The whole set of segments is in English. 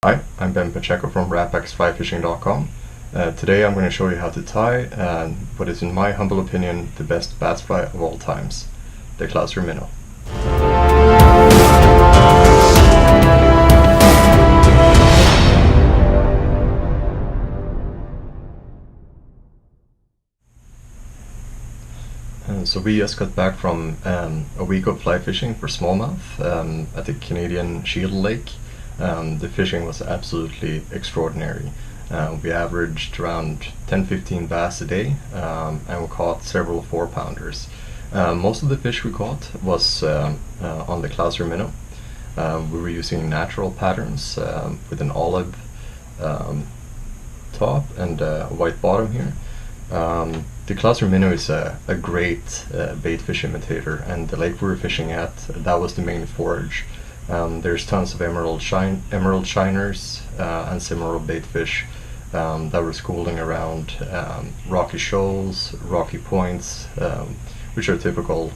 Hi, I'm Ben Pacheco from rapxflyfishing.com. Today I'm going to show you how to tie what is in my humble opinion the best bass fly of all times, the Clouser Minnow. So we just got back from a week of fly fishing for smallmouth at the Canadian Shield Lake. The fishing was absolutely extraordinary. We averaged around 10-15 bass a day, and we caught several 4-pounders. Most of the fish we caught was on the Clouser Minnow. We were using natural patterns with an olive top and a white bottom here. The Clouser Minnow is a great bait fish imitator, and the lake we were fishing at, that was the main forage. There's tons of emerald shiners and similar bait fish that were schooling around rocky shoals, rocky points, which are typical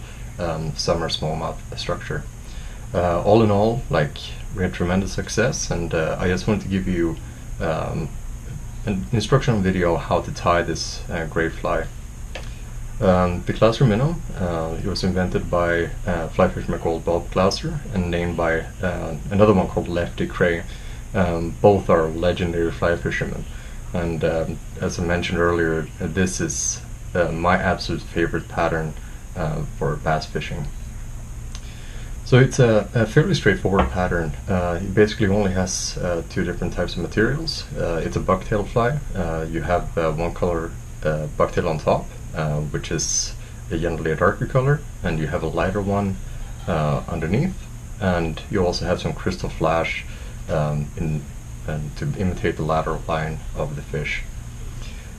summer smallmouth structure. All in all, we had tremendous success, and I just wanted to give you an instructional video how to tie this great fly. The Clouser Minnow, it was invented by fly fisherman called Bob Clouser and named by another one called Lefty Cray. Both are legendary fly fishermen, and as I mentioned earlier, this is my absolute favorite pattern for bass fishing. So it's a fairly straightforward pattern. It basically only has two different types of materials. It's a bucktail fly. You have one color bucktail on top, which is generally a darker color, and you have a lighter one underneath, and you also have some crystal flash to imitate the lateral line of the fish.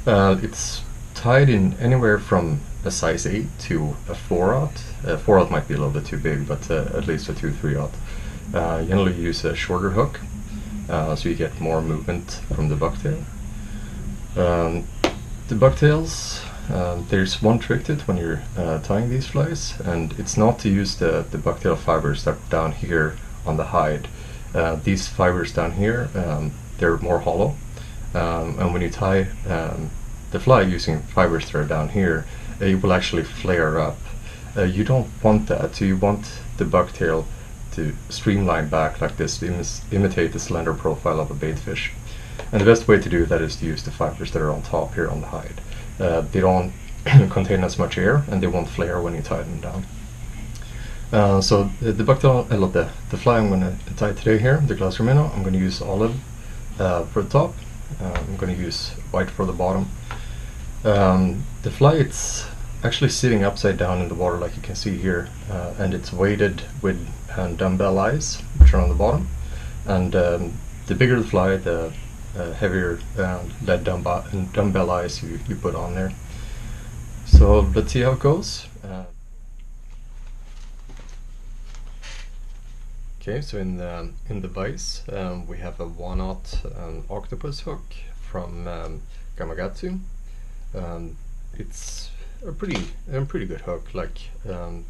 It's tied in anywhere from a size 8 to a 4/0. 4/0 might be a little bit too big, but at least a 2/3/0. Generally you use a shorter hook, so you get more movement from the bucktail. The bucktails, there's one trick to it when you're tying these flies, and it's not to use the bucktail fibers that are down here on the hide. These fibers down here, they're more hollow, and when you tie the fly using fibers that are down here, it will actually flare up. You don't want that, so you want the bucktail to streamline back like this to imitate the slender profile of a baitfish. And the best way to do that is to use the fibers that are on top here on the hide. They don't contain as much air, and they won't flare when you tie them down. So the bucktail, the fly I'm going to tie today here, the Clouser Minnow, I'm going to use olive for the top. I'm going to use white for the bottom. The fly, it's actually sitting upside down in the water like you can see here, and it's weighted with dumbbell eyes, which are on the bottom. And the bigger the fly, the heavier lead dumbbell eyes you put on there. So let's see how it goes. Okay, so in the vise we have a 1/0 octopus hook from Gamakatsu. It's a pretty good hook.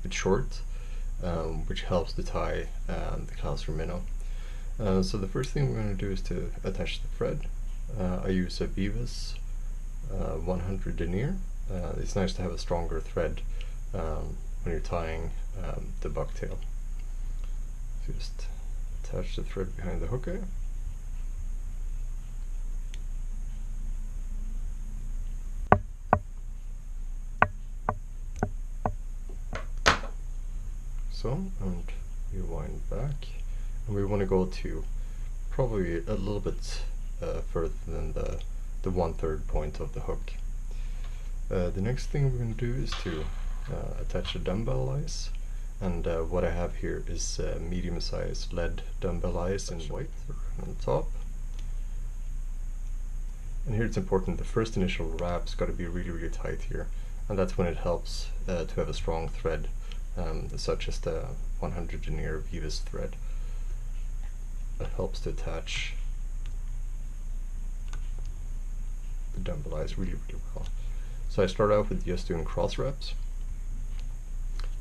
It's short, which helps to tie the Clouser Minnow. So the first thing we're going to do is to attach the thread. I use a Vivas 100 denier. It's nice to have a stronger thread when you're tying the bucktail. So just attach the thread behind the hook eye. So, and you wind back, and we want to go to probably a little bit further than the 1/3 point of the hook. The next thing we're going to do is to attach the dumbbell eyes, and what I have here is medium-sized lead dumbbell eyes in white on the top. And here it's important, the first initial wrap's got to be really tight here, and that's when it helps to have a strong thread, such as the 100 denier Vivas thread. That helps to attach the dumbbell eyes really well. So I start out with just doing cross wraps,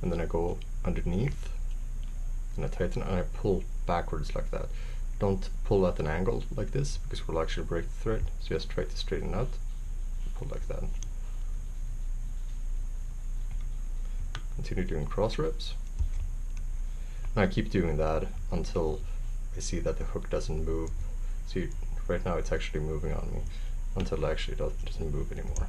and then I go underneath and I tighten and I pull backwards like that. don't pull at an angle like this because we'll actually break the thread. So just try to straighten out, pull like that. Continue doing cross reps. And I keep doing that until I see that the hook doesn't move. See, right now it's actually moving on me until it actually doesn't move anymore.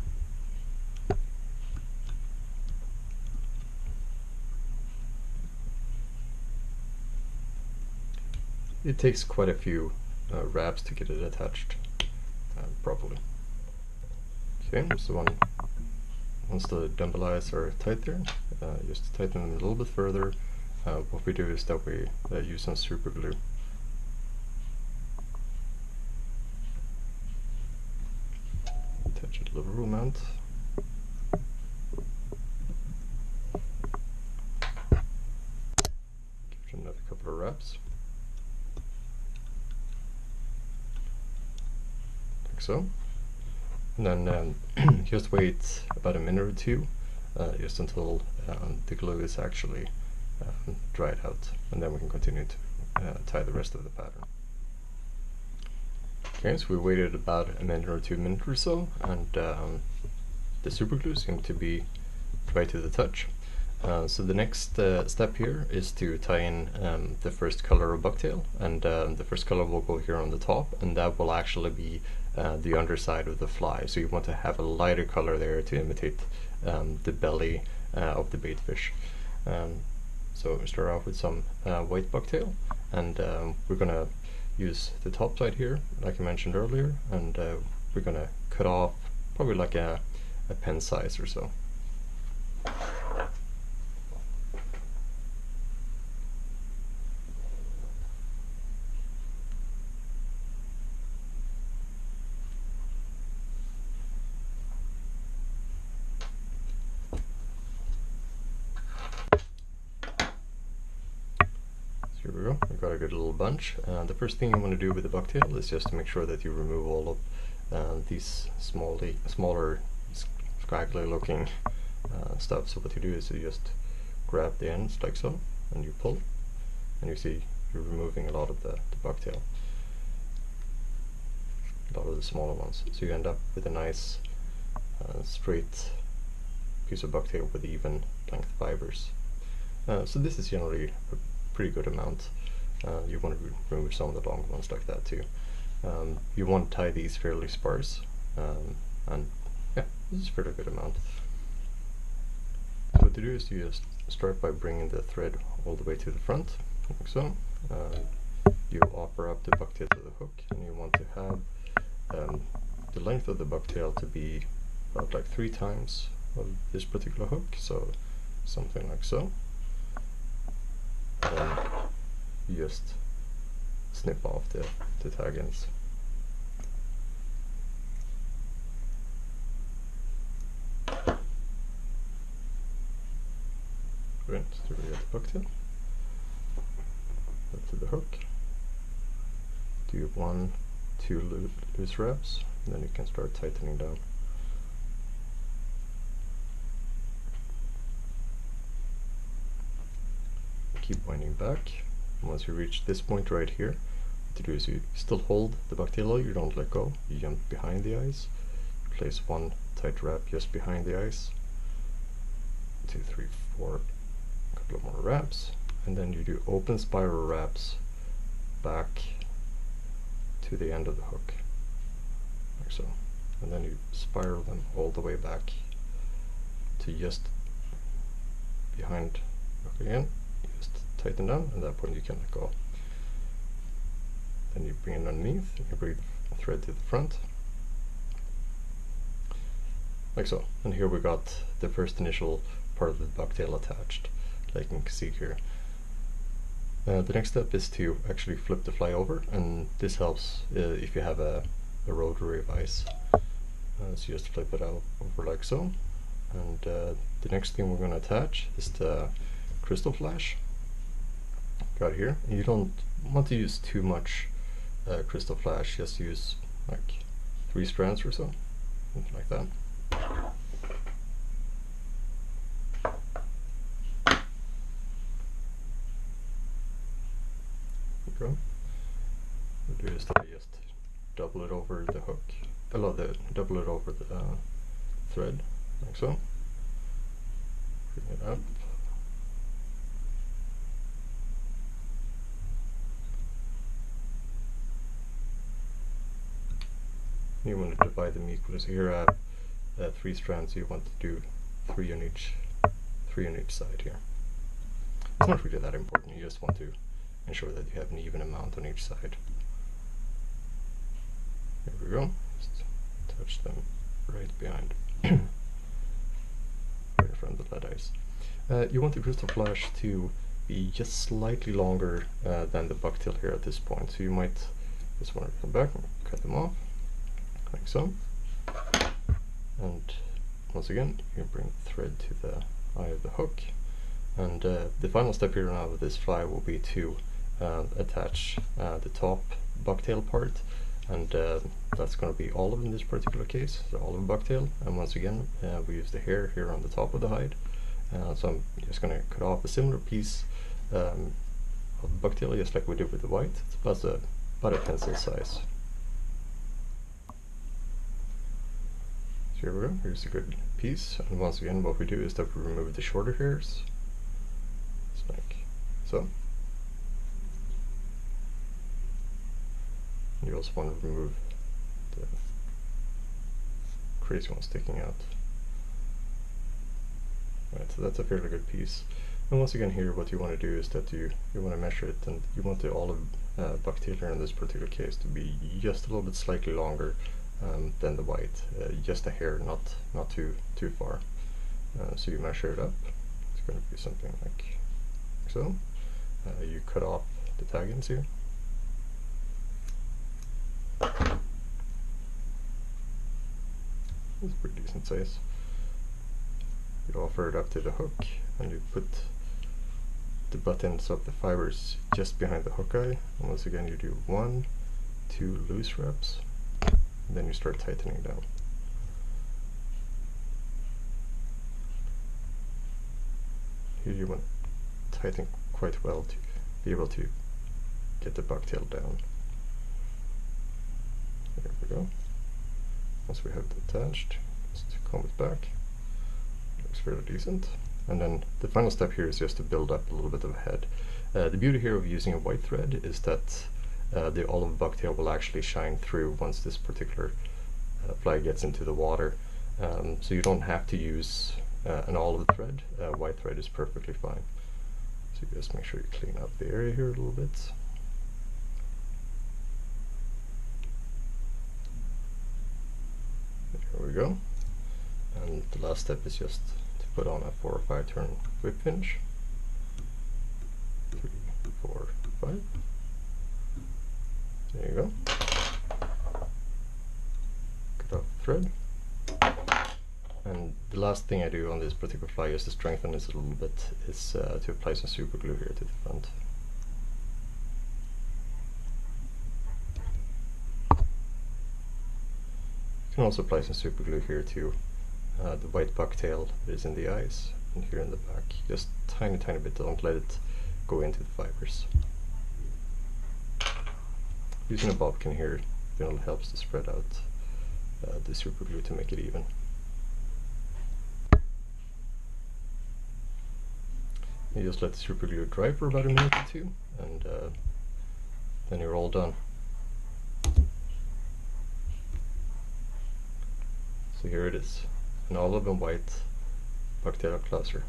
It takes quite a few wraps to get it attached properly. Okay, so once the dumbbell eyes are tight there, just tighten them a little bit further. What we do is that we use some super glue. Attach a little amount. Give it another couple of wraps. Like so. And then just wait about a minute or two, just until the glue is actually dried out, and then we can continue to tie the rest of the pattern. Okay, so we waited about a minute or 2 minutes or so, and the super glue seemed to be dry to the touch. So the next step here is to tie in the first color of bucktail, and the first color will go here on the top, and that will actually be the underside of the fly. So you want to have a lighter color there to imitate the belly of the baitfish. So we start off with some white bucktail, and we're gonna use the top side here, like I mentioned earlier, and we're gonna cut off probably like a pen size or so. Here we go, we've got a good little bunch. The first thing you want to do with the bucktail is just to make sure that you remove all of these smaller, scraggly looking stuff. So what you do is you just grab the ends like so, and you pull, and you see you're removing a lot of the bucktail, a lot of the smaller ones. So you end up with a nice straight piece of bucktail with even length fibers. So this is generally a pretty good amount. You want to remove some of the long ones like that too. You want to tie these fairly sparse, and yeah, this is a fairly good amount. So what to do is you just start by bringing the thread all the way to the front, like so. You offer up the bucktail to the hook, and you want to have the length of the bucktail to be about like 3 times of this particular hook, so something like so. And then you just snip off the tag ends. Right, so we get the bucktail, up to the hook, do 1, 2 loose wraps, and then you can start tightening down. Keep winding back. Once you reach this point right here, what to do is you still hold the bucktail, you don't let go, you jump behind the eyes, place 1 tight wrap just behind the eyes, 2, 3, 4, a couple of more wraps, and then you do open spiral wraps back to the end of the hook, like so, and then you spiral them all the way back to just behind the hook again. Just tighten down, and at that point you can let go. Then you bring it underneath, you bring the thread to the front, like so. And here we got the first initial part of the bucktail attached, like you can see here. The next step is to actually flip the fly over, and this helps if you have a rotary vise. So you just flip it out over like so. And the next thing we're going to attach is the crystal flash. Got here. And you don't want to use too much crystal flash, just use like 3 strands or so, something like that. There we go. double it over the hook. Double it over the thread, like so. Bring it up. You want to divide them equally. So here I have 3 strands. You want to do 3 on each side here. It's not really that important. You just want to ensure that you have an even amount on each side. Here we go. Just touch them right behind, right in front of the lead eyes. You want the crystal flash to be just slightly longer than the bucktail here at this point. So you might just want to come back and cut them off, like so. And once again, you bring the thread to the eye of the hook. And the final step here now with this fly will be to attach the top bucktail part, and that's going to be olive in this particular case, the olive bucktail. And once again, we use the hair here on the top of the hide. So I'm just going to cut off a similar piece of the bucktail, just like we did with the white. It's about a pencil size. So here we go. Here's a good piece. And once again, what we do is that we remove the shorter hairs, just like so. You also want to remove the crazy one sticking out. Right, so that's a fairly good piece. And once again here, what you want to do is that you want to measure it, and you want the olive bucktail here in this particular case to be just a little bit slightly longer than the white, just a hair, not too far. So you measure it up. It's going to be something like so. You cut off the tag ends here. It's a pretty decent size. You offer it up to the hook, and you put the butt ends of the fibers just behind the hook eye. And once again, you do 1, 2 loose reps, and then you start tightening down. Here you want to tighten quite well to be able to get the bucktail down. There we go. Once we have it attached, just comb it back. Looks fairly decent. And then the final step here is just to build up a little bit of a head. The beauty here of using a white thread is that the olive bucktail will actually shine through once this particular fly gets into the water. So you don't have to use an olive thread. White thread is perfectly fine. So you just make sure you clean up the area here a little bit. There we go. And the last step is just to put on a 4 or 5 turn whip hinge. 3, 4, 5. There you go. Cut off the thread. And the last thing I do on this particular fly, just to strengthen this a little bit, is to apply some super glue here to the front. You can also apply some super glue here to the white bucktail that is in the eyes and here in the back. Just tiny bit, don't let it go into the fibers. Using a bobkin here, it helps to spread out the super glue to make it even. You just let the super glue dry for about a minute or 2, and then you're all done. So here it is, an olive and white bucktail clouser.